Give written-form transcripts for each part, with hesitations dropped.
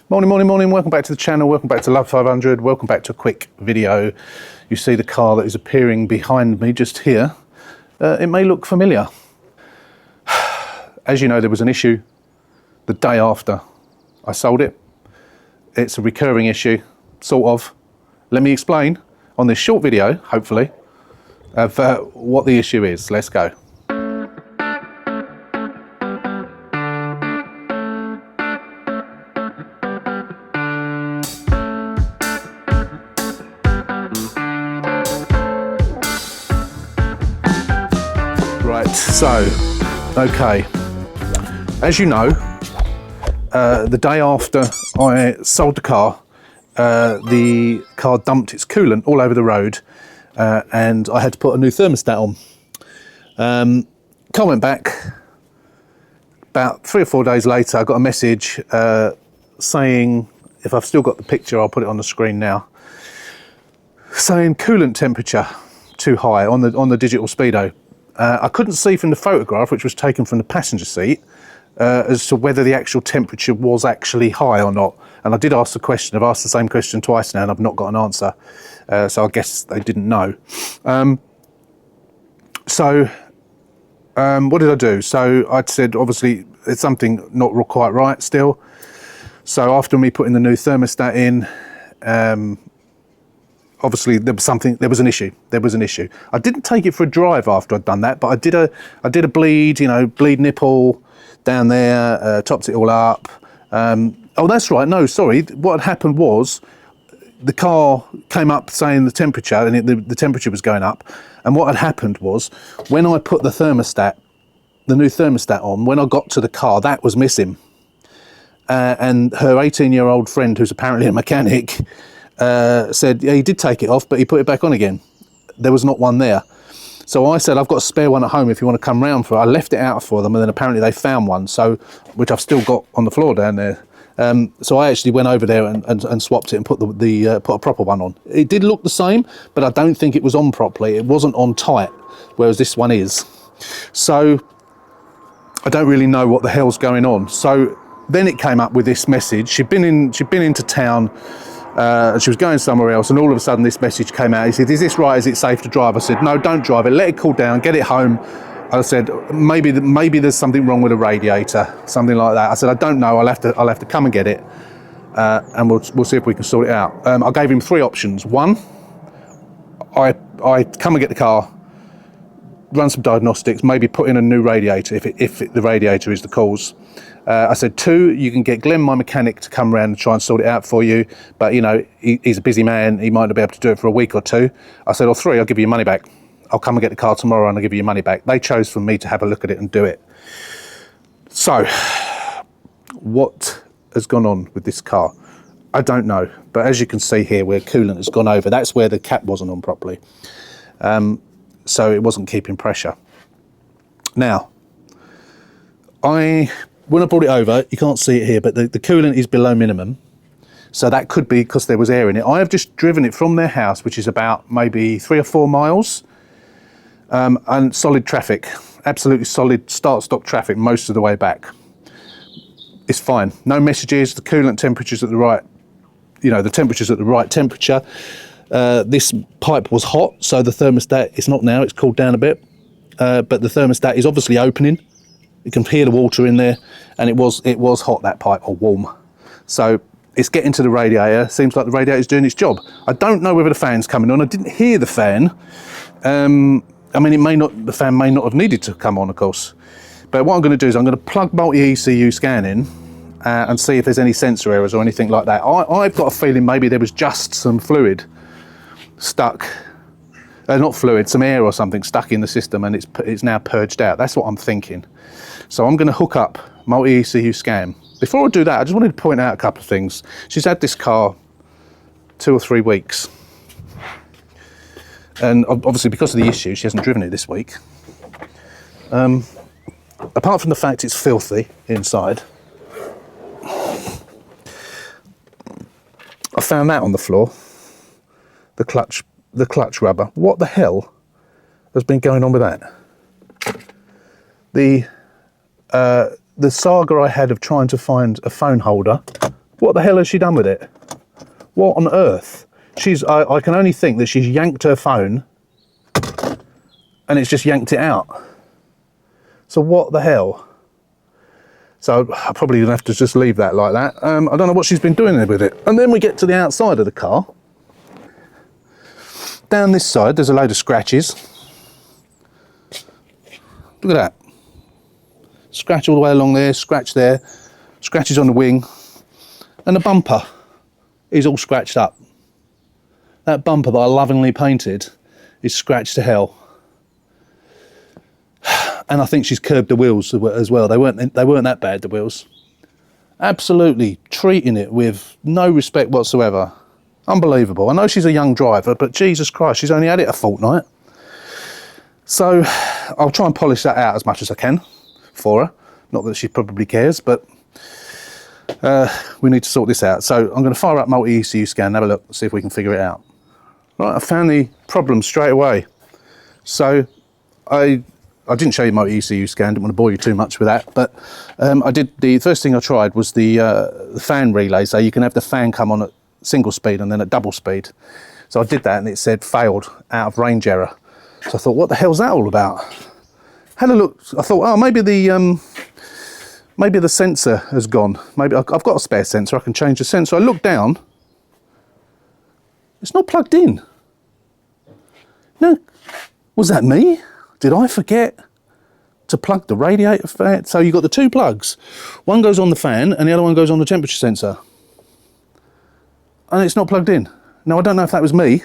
Morning. Welcome back to the channel. Welcome back to Love 500. Welcome back to a quick video. You see the car that is appearing behind me just here. It may look familiar. As you know, there was an issue the day after I sold it. It's a recurring issue, sort of. Let me explain on this short video, hopefully, of what the issue is. Let's go. Right, so, okay, as you know, the day after I sold the car dumped its coolant all over the road, and I had to put a new thermostat on. Car went back. About 3 or 4 days later, I got a message saying, if I've still got the picture, I'll put it on the screen now, saying coolant temperature too high on the digital speedo. I couldn't see from the photograph, which was taken from the passenger seat, as to whether the actual temperature was actually high or not. And I did ask the question. I've asked the same question twice now and I've not got an answer. So I guess they didn't know. What did I do? So I'd said, obviously, it's something not quite right still. So after me putting the new thermostat in, obviously there was an issue. I didn't take it for a drive after I'd done that, but I did a bleed nipple down there, topped it all up. Oh, that's right. No, sorry. What had happened was the car came up saying the temperature, and the temperature was going up. And what had happened was when I put the new thermostat on, when I got to the car, that was missing. And her 18-year-old friend, who's apparently a mechanic, said, yeah, he did take it off, but he put it back on again. There was not one there. So I said, I've got a spare one at home if you want to come round for it. I left it out for them, and then apparently they found one, which I've still got on the floor down there. So I actually went over there and swapped it and put put a proper one on. It did look the same, but I don't think it was on properly. It wasn't on tight, whereas this one is. So I don't really know what the hell's going on. So then it came up with this message. She'd been into town. She was going somewhere else, and all of a sudden this message came out. He said, is this right? Is it safe to drive? I said, no, don't drive it. Let it cool down, get it home. I said, maybe there's something wrong with the radiator, something like that. I said, I don't know. I'll have to come and get it, and we'll see if we can sort it out. I gave him 3 options. One, I come and get the car, run some diagnostics, maybe put in a new radiator if the radiator is the cause. I said 2, you can get Glenn, my mechanic, to come around and try and sort it out for you. But, you know, he's a busy man. He might not be able to do it for a week or 2. I said, or 3, I'll give you your money back. I'll come and get the car tomorrow and I'll give you your money back. They chose for me to have a look at it and do it. So, what has gone on with this car? I don't know. But as you can see here, where coolant has gone over, that's where the cap wasn't on properly. So it wasn't keeping pressure. Now, when I brought it over, you can't see it here, but the coolant is below minimum. So that could be because there was air in it. I have just driven it from their house, which is about maybe 3 or 4 miles, and solid traffic, absolutely solid start-stop traffic most of the way back. It's fine. No messages. The coolant temperature's at the right, the temperature's at the right temperature. This pipe was hot, so the thermostat, it's not now, it's cooled down a bit, but the thermostat is obviously opening. You can hear the water in there, and it was hot, that pipe, or warm. So it's getting to the radiator. Seems like the radiator's doing its job. I don't know whether the fan's coming on. I didn't hear the fan. I mean, the fan may not have needed to come on, of course. But what I'm going to do is I'm going to plug multi-ECU scan in and see if there's any sensor errors or anything like that. I've got a feeling maybe there was just some fluid stuck. Not fluid, some air or something stuck in the system, and it's now purged out. That's what I'm thinking. So I'm going to hook up multi-ECU scan. Before I do that, I just wanted to point out a couple of things. She's had this car 2 or 3 weeks. And obviously because of the issue, she hasn't driven it this week. Apart from the fact it's filthy inside, I found that on the floor. The clutch rubber. What the hell has been going on with that? The saga I had of trying to find a phone holder What the hell has she done with it? What on earth? I can only think that she's yanked her phone and it's just yanked it out. So what the hell? So I'm probably gonna have to just leave that like that. I don't know what she's been doing with it. And then we get to the outside of the car. Down this side, there's a load of scratches. Look at that. Scratch all the way along there, scratch there, scratches on the wing, and the bumper is all scratched up. That bumper that I lovingly painted is scratched to hell. And I think she's curbed the wheels as well. They weren't that bad, the wheels. Absolutely treating it with no respect whatsoever. Unbelievable. I know she's a young driver, but Jesus Christ, she's only had it a fortnight. So I'll try and polish that out as much as I can for her. Not that she probably cares, but we need to sort this out. So I'm going to fire up multi-ECU scan, have a look, see if we can figure it out. Right, I found the problem straight away. So I didn't show you multi-ECU scan, didn't want to bore you too much with that, but I did, the first thing I tried was the fan relay. So you can have the fan come on at single speed and then at double speed. So I did that and it said failed, out of range error. So I thought, what the hell's that all about? Had a look, I thought, oh, maybe the sensor has gone. Maybe I've got a spare sensor, I can change the sensor. I looked down, it's not plugged in. No, was that me? Did I forget to plug the radiator fan? So you've got the two plugs. One goes on the fan and the other one goes on the temperature sensor. And it's not plugged in. Now, I don't know if that was me.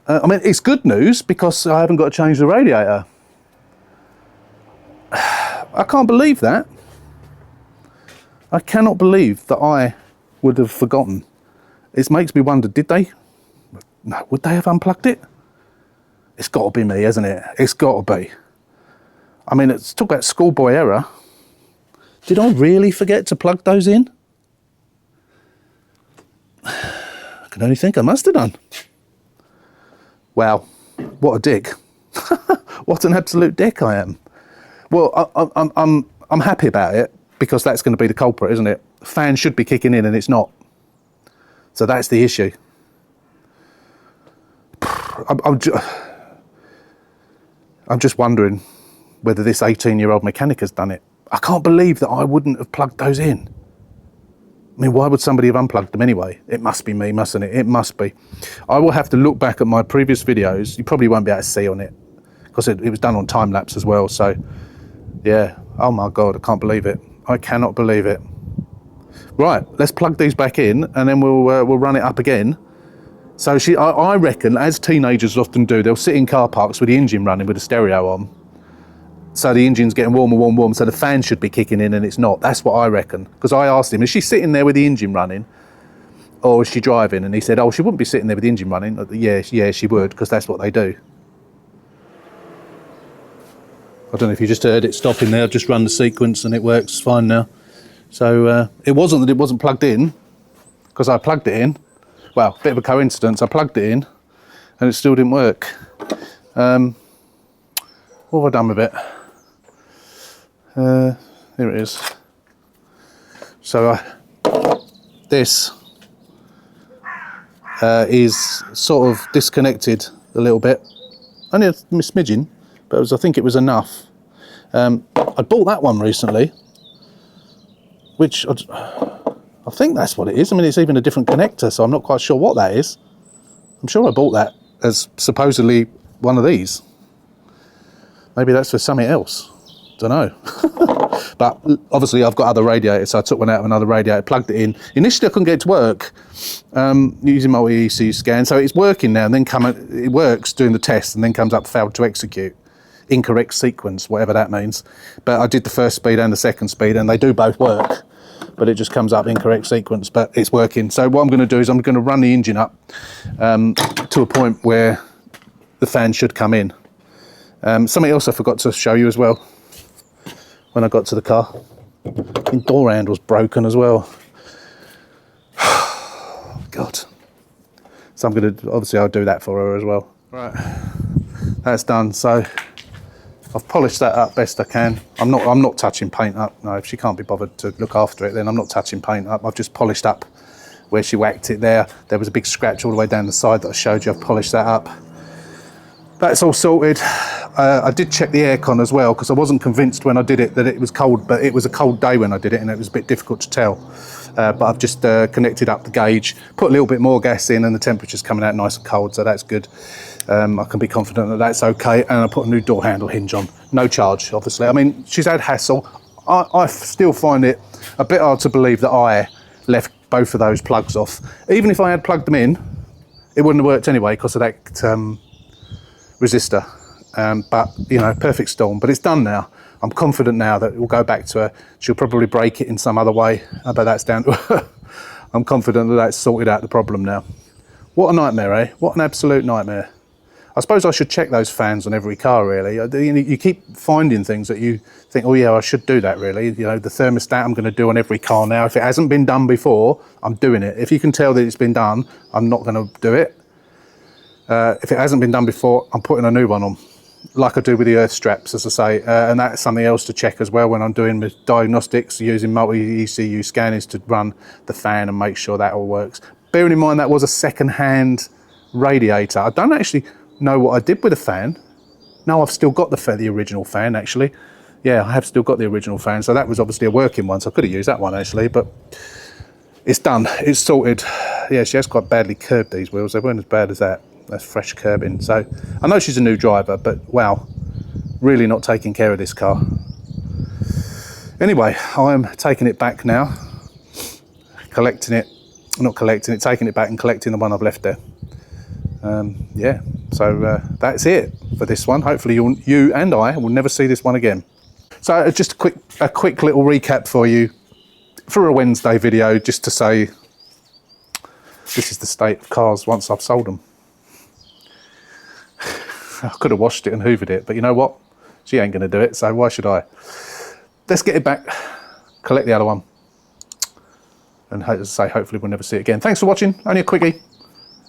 I mean, it's good news because I haven't got to change the radiator. I can't believe that. I cannot believe that I would have forgotten. It makes me wonder, did they? No, would they have unplugged it? It's got to be me, hasn't it? It's got to be. I mean, it's talk about schoolboy error. Did I really forget to plug those in? I can only think I must have done. Wow, what a dick. What an absolute dick I am. Well, I'm happy about it because that's going to be the culprit, isn't it? The fan should be kicking in and it's not. So that's the issue. I'm just wondering whether this 18-year-old mechanic has done it. I can't believe that I wouldn't have plugged those in. I mean, why would somebody have unplugged them anyway? It must be me, mustn't it? It must be. I will have to look back at my previous videos. You probably won't be able to see on it because it was done on time lapse as well. So, yeah. Oh my God, I can't believe it. I cannot believe it. Right, let's plug these back in and then we'll run it up again. So I reckon, as teenagers often do, they'll sit in car parks with the engine running with the stereo on. So the engine's getting warmer, so the fan should be kicking in and it's not. That's what I reckon. Because I asked him, is she sitting there with the engine running or is she driving? And he said, oh, she wouldn't be sitting there with the engine running. Yeah, she would, because that's what they do. I don't know if you just heard it stopping there. I've just run the sequence and it works fine now. So it wasn't that it wasn't plugged in, because I plugged it in. Well, bit of a coincidence. I plugged it in and it still didn't work. What have I done with it? Here it is. So this is sort of disconnected a little bit. Only a smidgen, but I think it was enough. I bought that one recently, which I think that's what it is. I mean, it's even a different connector, so I'm not quite sure what that is. I'm sure I bought that as supposedly one of these. Maybe that's for something else. Don't know. But obviously I've got other radiators, so I took one out of another radiator, plugged it in. Initially I couldn't get it to work using multi-ECU scan, so it's working now, and then it works doing the test and then comes up failed to execute. Incorrect sequence, whatever that means. But I did the first speed and the second speed and they do both work, but it just comes up incorrect sequence, but it's working. So what I'm going to do is I'm going to run the engine up to a point where the fan should come in. Something else I forgot to show you as well when I got to the car. The door handle's broken as well. God. So I'm going to, obviously I'll do that for her as well. Right, that's done. So I've polished that up best I can. I'm not touching paint up. No, if she can't be bothered to look after it, then I'm not touching paint up. I've just polished up where she whacked it there. There was a big scratch all the way down the side that I showed you. I've polished that up. That's all sorted. I did check the aircon as well because I wasn't convinced when I did it that it was cold, but it was a cold day when I did it and it was a bit difficult to tell. But I've just connected up the gauge, put a little bit more gas in, and the temperature's coming out nice and cold, so that's good. I can be confident that that's okay. And I put a new door handle hinge on. No charge, obviously. I mean, she's had hassle. I still find it a bit hard to believe that I left both of those plugs off. Even if I had plugged them in, it wouldn't have worked anyway because of that resistor. But, you know, perfect storm. But it's done now. I'm confident now that it will go back to her. She'll probably break it in some other way, but that's down to her. I'm confident that that's sorted out the problem now. What a nightmare, eh? What an absolute nightmare. I suppose I should check those fans on every car, really. You keep finding things that you think, oh yeah, I should do that, really. You know, the thermostat I'm going to do on every car now. If it hasn't been done before, I'm doing it. If you can tell that it's been done, I'm not going to do it. If it hasn't been done before, I'm putting a new one on, like I do with the earth straps, as I say. And that's something else to check as well when I'm doing my diagnostics, using multi-ECU scanners to run the fan and make sure that all works. Bearing in mind that was a second-hand radiator. I don't actually know what I did with the fan. No, I've still got the original fan, actually. Yeah, I have still got the original fan, so that was obviously a working one, so I could have used that one, actually, but it's done. It's sorted. Yeah, she has quite badly curbed these wheels. They weren't as bad as that. That's fresh curbing. So I know she's a new driver, but wow, really not taking care of this car. Anyway, I'm taking it back now, taking it back and collecting the one I've left there. Yeah, so that's it for this one. Hopefully you and I will never see this one again. So just a quick little recap for you for a Wednesday video, just to say this is the state of cars once I've sold them. I could have washed it and hoovered it, but you know what? She ain't going to do it, so why should I? Let's get it back, collect the other one, and as I say, hopefully we'll never see it again. Thanks for watching. Only a quickie.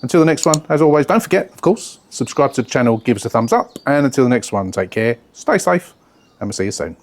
Until the next one, as always, don't forget, of course, subscribe to the channel, give us a thumbs up, and until the next one, take care, stay safe, and we'll see you soon.